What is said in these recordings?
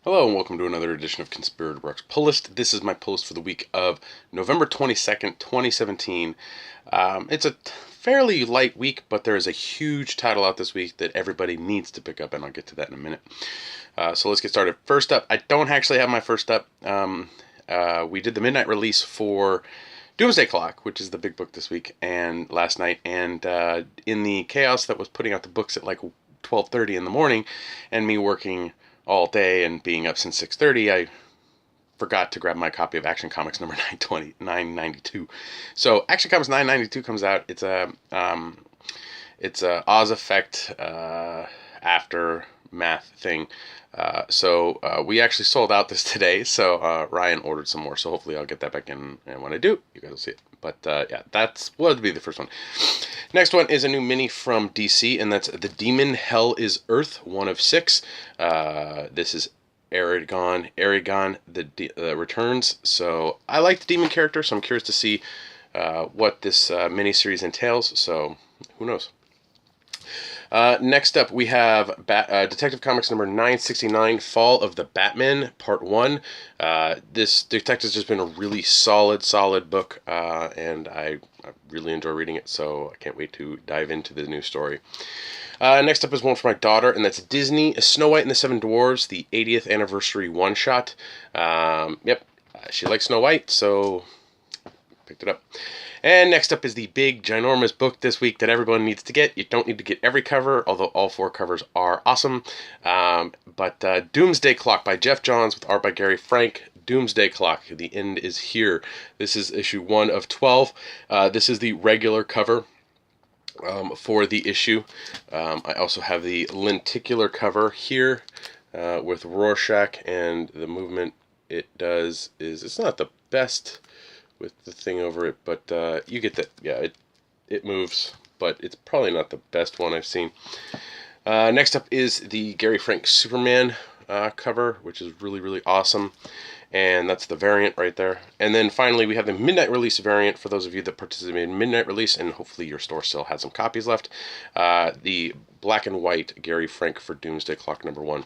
Hello and welcome to another edition of Conspirator Brooks Pull List. This is my pull list for the week of November 22nd, 2017. It's a fairly light week, but there is a huge title out this week that everybody needs to pick up, and I'll get to that in a minute. So let's get started. First up, I don't actually have my first up. We did the midnight release for Doomsday Clock, which is the big book this week and last night, and in the chaos that was putting out the books at like 12:30 in the morning, and me working all day and being up since 6:30, I forgot to grab my copy of Action Comics number 992. So Action Comics 992 comes out. It's a Oz Effect aftermath thing. So we actually sold out this today. So Ryan ordered some more. So hopefully I'll get that back in, and when I do, you guys will see it. But yeah, that's what would be the first one. Next one is a new mini from DC, and that's The Demon Hell is Earth, 1 of 6. This is Aragon the returns. So I like the demon character, so I'm curious to see what this miniseries entails. So who knows? Next up, we have Detective Comics number 969, Fall of the Batman, Part 1. This Detective's just been a really solid book, and I really enjoy reading it, so I can't wait to dive into the new story. Next up is one for my daughter, and that's Disney, Snow White and the Seven Dwarfs, the 80th anniversary one-shot. Yep, she likes Snow White, so picked it up. And next up is the big, ginormous book this week that everyone needs to get. You don't need to get every cover, although all 4 covers are awesome. But Doomsday Clock by Jeff Johns with art by Gary Frank. Doomsday Clock, the end is here. This is issue 1 of 12. This is the regular cover for the issue. I also have the lenticular cover here with Rorschach, and the movement it does is, it's not the best with the thing over it, but you get that. Yeah, it moves, but it's probably not the best one I've seen. Next up is the Gary Frank Superman cover, which is really awesome, and that's the variant right there. And then finally we have the midnight release variant for those of you that participated in midnight release, and hopefully your store still has some copies left. The black and white Gary Frank for Doomsday Clock number 1.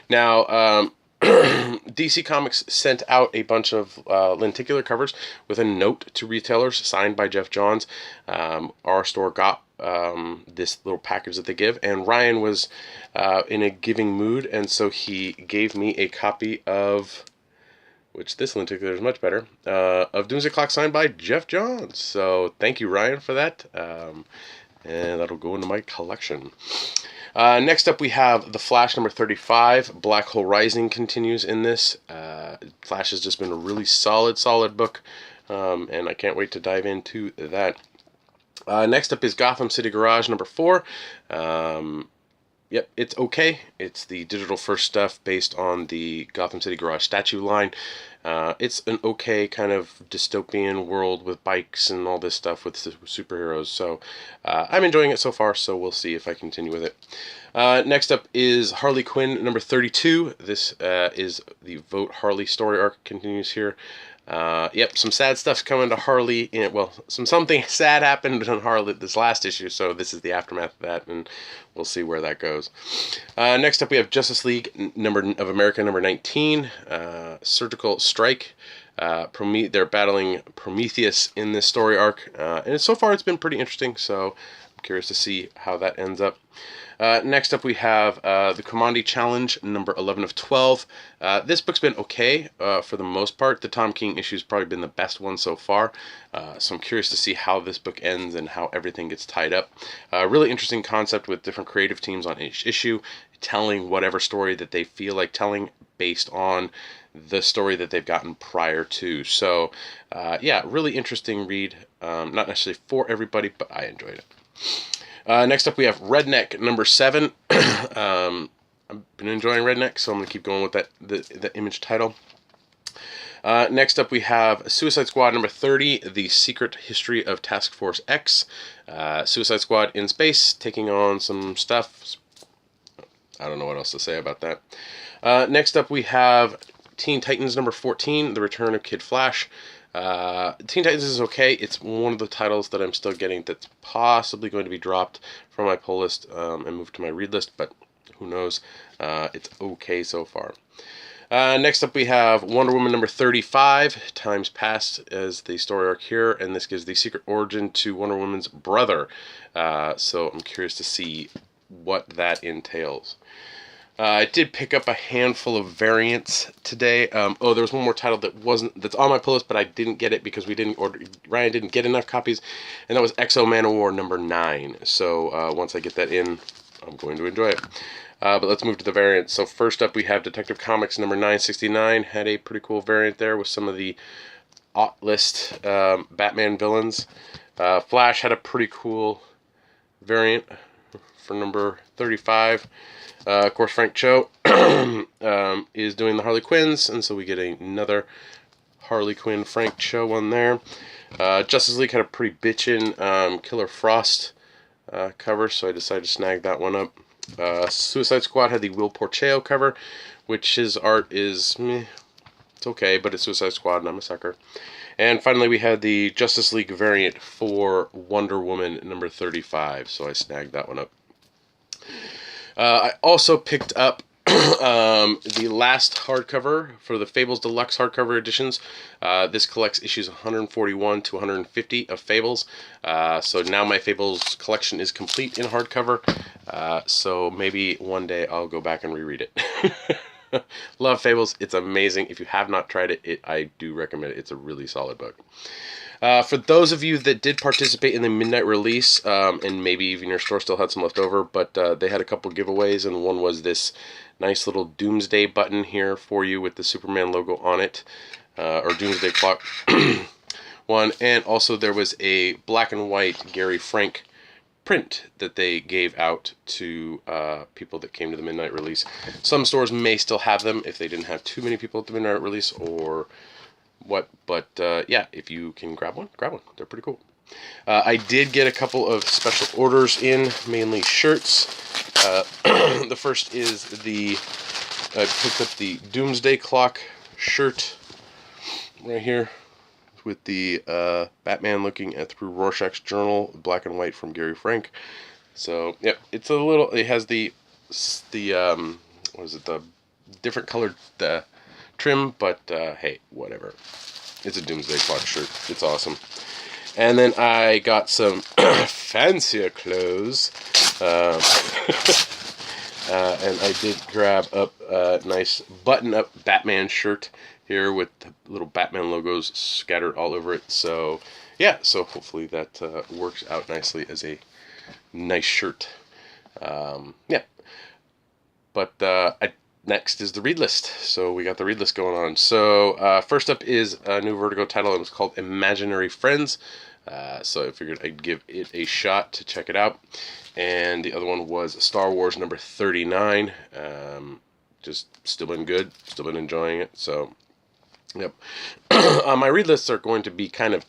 Now DC Comics sent out a bunch of lenticular covers with a note to retailers signed by Jeff Johns. Our store got this little package that they give, and Ryan was in a giving mood, and so he gave me a copy of, which this lenticular is much better, of Doomsday Clock signed by Jeff Johns. So thank you, Ryan, for that. And that'll go into my collection. Next up, we have The Flash number 35. Black Hole Rising continues in this. Flash has just been a really solid book, and I can't wait to dive into that. Next up is Gotham City Garage number 4. Yep, it's okay. It's the digital first stuff based on the Gotham City Garage statue line. It's an okay kind of dystopian world with bikes and all this stuff with superheroes. So I'm enjoying it so far, so we'll see if I continue with it. Next up is Harley Quinn number 32. This is the Vote Harley story arc continues here. Yep, some sad stuff's coming to Harley. Something sad happened on Harley this last issue, so this is the aftermath of that, and we'll see where that goes. Next up, we have Justice League of America number 19, Surgical Strike. They're battling Prometheus in this story arc, and so far it's been pretty interesting, so I'm curious to see how that ends up. Next up, we have the Commandi Challenge, number 11 of 12. This book's been okay for the most part. The Tom King issue's probably been the best one so far. So I'm curious to see how this book ends and how everything gets tied up. Really interesting concept with different creative teams on each issue, telling whatever story that they feel like telling based on the story that they've gotten prior to. So, yeah, really interesting read. Not necessarily for everybody, but I enjoyed it. Next up, we have Redneck number 7. I've been enjoying Redneck, so I'm going to keep going with that the image title. Next up, we have Suicide Squad number 30, The Secret History of Task Force X. Suicide Squad in space, taking on some stuff. I don't know what else to say about that. Next up, we have Teen Titans number 14, The Return of Kid Flash. Teen Titans is okay. It's one of the titles that I'm still getting that's possibly going to be dropped from my pull list and moved to my read list, but who knows. It's okay so far. Next up we have Wonder Woman number 35, Times Past as the story arc here, and this gives the secret origin to Wonder Woman's brother. So I'm curious to see what that entails. I did pick up a handful of variants today. There was one more title that's on my pull list, but I didn't get it because Ryan didn't get enough copies, and that was Exo Man of War number 9. So once I get that in, I'm going to enjoy it. But let's move to the variants. So first up we have Detective Comics number 969. Had a pretty cool variant there with some of the list Batman villains. Flash had a pretty cool variant for number 35. Of course, Frank Cho is doing the Harley Quinns, and so we get another Harley Quinn Frank Cho one there. Justice League had a pretty bitchin' Killer Frost cover, so I decided to snag that one up. Suicide Squad had the Will Porcheo cover, which his art is meh, it's okay, but it's Suicide Squad and I'm a sucker. And finally we had the Justice League variant for Wonder Woman number 35, so I snagged that one up. I also picked up the last hardcover for the Fables Deluxe hardcover editions. This collects issues 141 to 150 of Fables. So now my Fables collection is complete in hardcover. So maybe one day I'll go back and reread it. Love Fables. It's amazing. If you have not tried it, I do recommend it. It's a really solid book. For those of you that did participate in the midnight release, and maybe even your store still had some left over, but they had a couple giveaways, and one was this nice little Doomsday button here for you with the Superman logo on it, or Doomsday Clock one, and also there was a black and white Gary Frank print that they gave out to people that came to the midnight release. Some stores may still have them if they didn't have too many people at the midnight release, or what, but yeah, if you can grab one, they're pretty cool. I did get a couple of special orders in, mainly shirts. The first is I picked up the Doomsday Clock shirt right here with the Batman looking through Rorschach's journal, black and white from Gary Frank. So yep, it has the what is it, the different colored trim, but hey, whatever. It's a Doomsday Clock shirt. It's awesome. And then I got some fancier clothes. And I did grab up a nice button-up Batman shirt here with the little Batman logos scattered all over it. So yeah, so hopefully that works out nicely as a nice shirt. Yeah. But next is the read list. So we got the read list going on. So first up is a new Vertigo title. It was called Imaginary Friends. So I figured I'd give it a shot to check it out. And the other one was Star Wars number 39. Just still been good. Still been enjoying it. So, yep. My read lists are going to be kind of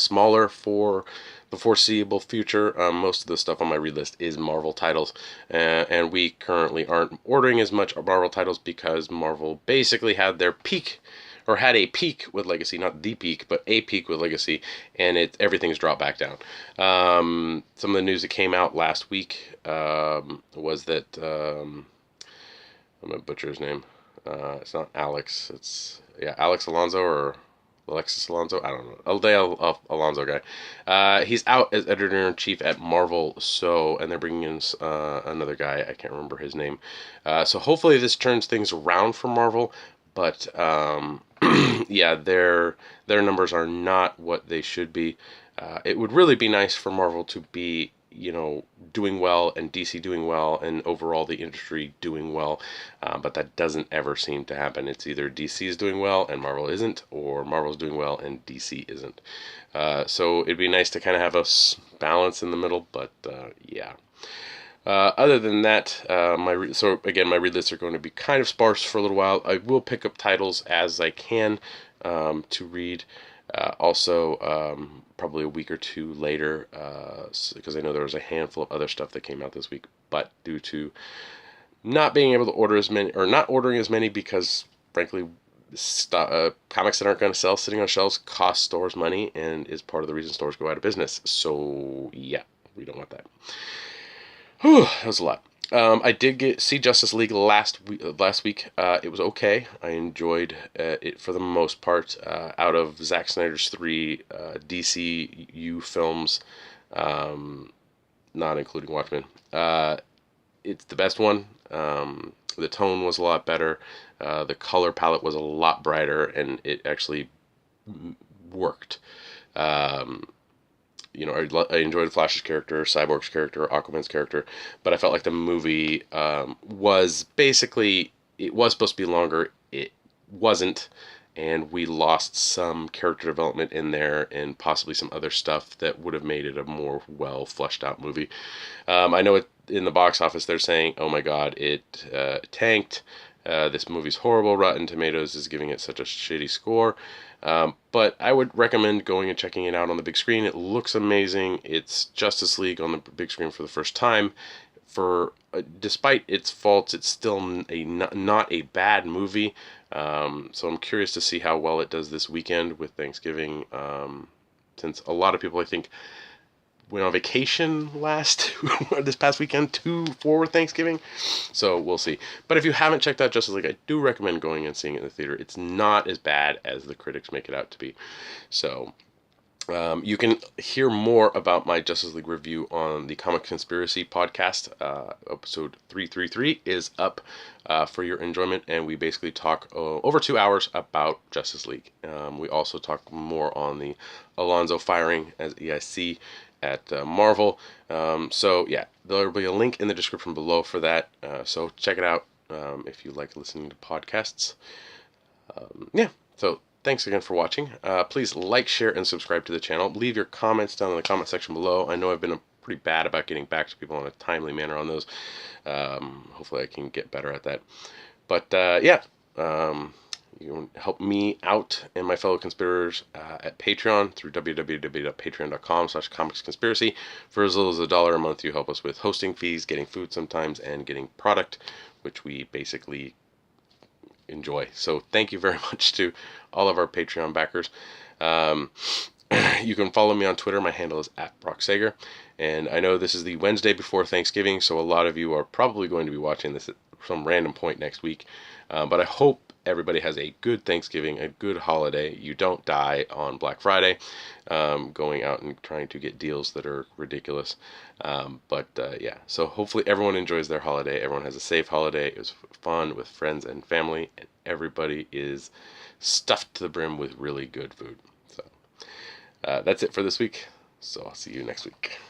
smaller for the foreseeable future. Most of the stuff on my read list is Marvel titles, and we currently aren't ordering as much Marvel titles because Marvel basically had their peak, or had a peak with Legacy, not the peak, but a peak with Legacy, and everything's dropped back down. Some of the news that came out last week was that I'm gonna butcher his name. It's not Alex. It's Alex Alonso or Alexis Alonso, I don't know. The Alonso guy. He's out as editor-in-chief at Marvel, and they're bringing in another guy. I can't remember his name. So hopefully this turns things around for Marvel, but yeah, their numbers are not what they should be. It would really be nice for Marvel to be, doing well, and DC doing well, and overall the industry doing well, but that doesn't ever seem to happen. It's either DC is doing well and Marvel isn't, or Marvel's doing well and DC isn't. So it'd be nice to kind of have a balance in the middle, but yeah. Other than that, my read lists are going to be kind of sparse for a little while. I will pick up titles as I can to read. Also, probably a week or two later, because I know there was a handful of other stuff that came out this week, but due to not being able to order as many, or not ordering as many, because frankly, comics that aren't going to sell sitting on shelves cost stores money, and is part of the reason stores go out of business. So yeah, we don't want that. Whew, that was a lot. I did see Justice League last week. It was okay. I enjoyed it for the most part. Out of Zack Snyder's three DCU films, not including Watchmen, it's the best one. The tone was a lot better. The color palette was a lot brighter, and it actually worked. Um, I enjoyed Flash's character, Cyborg's character, Aquaman's character, but I felt like the movie was basically, it was supposed to be longer. It wasn't, and we lost some character development in there and possibly some other stuff that would have made it a more well fleshed out movie. I know in the box office they're saying, oh my god, it tanked. This movie's horrible. Rotten Tomatoes is giving it such a shitty score. But I would recommend going and checking it out on the big screen. It looks amazing. It's Justice League on the big screen for the first time. Despite its faults, it's still not a bad movie. So I'm curious to see how well it does this weekend with Thanksgiving. Since a lot of people, I think, went on vacation this past weekend for Thanksgiving, so we'll see. But if you haven't checked out Justice League, I do recommend going and seeing it in the theater. It's not as bad as the critics make it out to be. So you can hear more about my Justice League review on the Comic Conspiracy podcast. Episode 333 is up for your enjoyment, and we basically talk over 2 hours about Justice League. We also talk more on the Alonso firing as EIC at Marvel. So yeah, there will be a link in the description below for that. So check it out if you like listening to podcasts. Yeah, so thanks again for watching. Please like, share, and subscribe to the channel. Leave your comments down in the comment section below. I know I've been pretty bad about getting back to people in a timely manner on those. Hopefully I can get better at that. But yeah, you can help me out and my fellow conspirators at Patreon through www.patreon.com/comicsconspiracy. For as little as $1 a month, you help us with hosting fees, getting food sometimes, and getting product, which we basically enjoy. So thank you very much to all of our Patreon backers. You can follow me on Twitter. My handle is @BrockSager. And I know this is the Wednesday before Thanksgiving, so a lot of you are probably going to be watching this at some random point next week. But I hope everybody has a good Thanksgiving, a good holiday. You don't die on Black Friday going out and trying to get deals that are ridiculous. Yeah, so hopefully everyone enjoys their holiday. Everyone has a safe holiday. It was fun with friends and family, and everybody is stuffed to the brim with really good food. So that's it for this week. So I'll see you next week.